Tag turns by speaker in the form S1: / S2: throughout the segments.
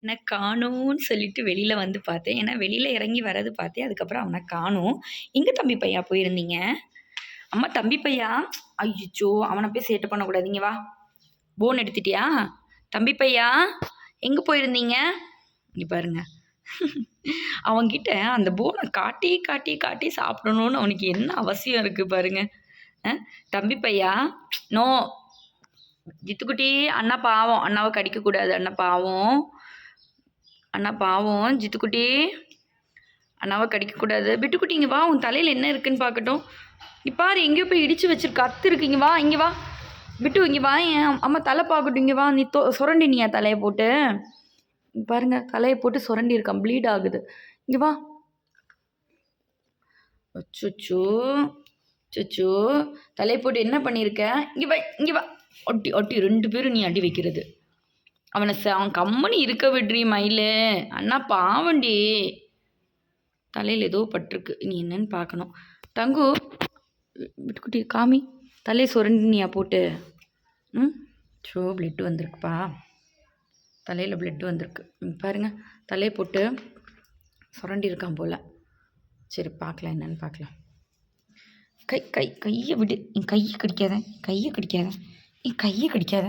S1: அவனை காணோன்னு சொல்லிட்டு வெளியில் வந்து பார்த்தேன். ஏன்னா வெளியில் இறங்கி வர்றது பார்த்தேன். அதுக்கப்புறம் அவனை காணோம். எங்கே தம்பி பையா போயிருந்தீங்க? அம்மா தம்பி பையா, ஐயோ அவனை போய் சேட்டை பண்ணக்கூடாது. இங்கே வா. போன் எடுத்துட்டியா? தம்பி பையா எங்கே போயிருந்தீங்க? இங்கே பாருங்க. அவன்கிட்ட அந்த போனை காட்டி காட்டி காட்டி சாப்பிடணும்னு அவனுக்கு என்ன அவசியம் இருக்குது பாருங்க. தம்பி பையா, நோ. ஜித்துக்குட்டி, அண்ணா பாவம், அண்ணாவை கடிக்கக்கூடாது. அண்ணா பாவம், அண்ணா பாவம். ஜித்துக்குட்டி, அண்ணாவை கடிக்கக்கூடாது. பிட்டுக்குட்டி இங்கே வா, உன் தலையில் என்ன இருக்குன்னு பார்க்கட்டும். பாரு எங்கேயோ போய் இடித்து வச்சிருக்க அத்து இருக்கு. இங்கே வா, இங்கே வா. பிட்டு இங்கே வா, என் அம்மா தலை பார்க்கட்டும். இங்கே வா. நீ சுரண்டினியா தலையை போட்டு? பாருங்க, தலையை போட்டு சுரண்டி இருக்கான், ப்ளீட் ஆகுது. இங்கே வா. அச்சோ அச்சோ, தலையை போட்டு என்ன பண்ணியிருக்க? இங்கே வா, இங்கே வா. ஒட்டி ஒட்டி 2 பேரும் நீ அடி வைக்கிறது. அவன் கம்மனி இருக்க விடுறி மயிலு. அண்ணா பாவண்டி, தலையில் ஏதோ பட்டிருக்கு. நீ என்னன்னு பார்க்கணும். தங்கு, விட்டுக்குட்டி காமி, தலையை சுரண்டினியா போட்டு? ஷோ பிளட்டு வந்திருக்குப்பா, தலையில் பிளட்டு வந்திருக்கு பாருங்க. தலையை போட்டு சுரண்டி இருக்கான் போல். சரி பார்க்கலாம், என்னன்னு பார்க்கலாம். கையை விடு. என் கையை கடிக்காத, கையை கடிக்காத, என் கையை கடிக்காத.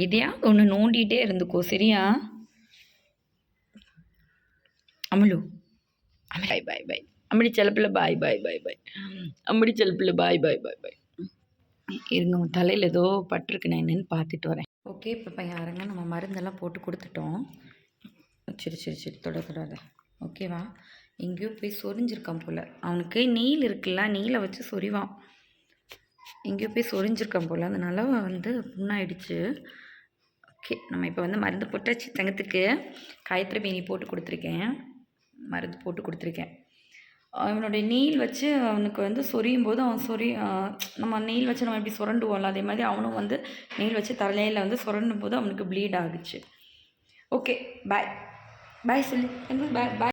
S1: எதையாவது ஒன்று நோண்டிகிட்டே இருந்துக்கோ, சரியா? அமலு, பாய் பாய் பாய். அம்மடி செலப்பில் பாய் பாய் பாய் பாய். அம்மடி செலப்பில் பாய் பாய் பாய் பாய். இருங்க, உன் தலையில் ஏதோ பட்டிருக்கு, நான் என்னன்னு பார்த்துட்டு வரேன். ஓகே, இப்போ பையன் நம்ம மருந்தெல்லாம் போட்டு கொடுத்துட்டோம். சரி சரி சரி, தொடாத. ஓகேவா? எங்கேயோ போய் சொரிஞ்சிருக்கான் போல். அவனுக்கு நெயில் இருக்குல்ல, நெயிலை வச்சு சொரிவான். எங்கேயோ போய் சொரிஞ்சிருக்கான் போல், அதனால புண்ணாயிடுச்சு. ஓகே, நம்ம இப்போ மருந்து போட்டாச்சு. தங்கத்துக்கு காயத்ரி பேனி போட்டு கொடுத்துருக்கேன், மருந்து போட்டு கொடுத்துருக்கேன். அவனுடைய நெயில் வச்சு அவனுக்கு சொரியும் போது நம்ம நெயில் வச்சு நம்ம எப்படி சுரண்டுவோம்ல, அதே மாதிரி அவனும் நெயில் வச்சு தலையில் சுரண்டும் போது அவனுக்கு ப்ளீட் ஆகுச்சு. ஓகே, பாய் பாய் சொல்லு. பாய் பாய்.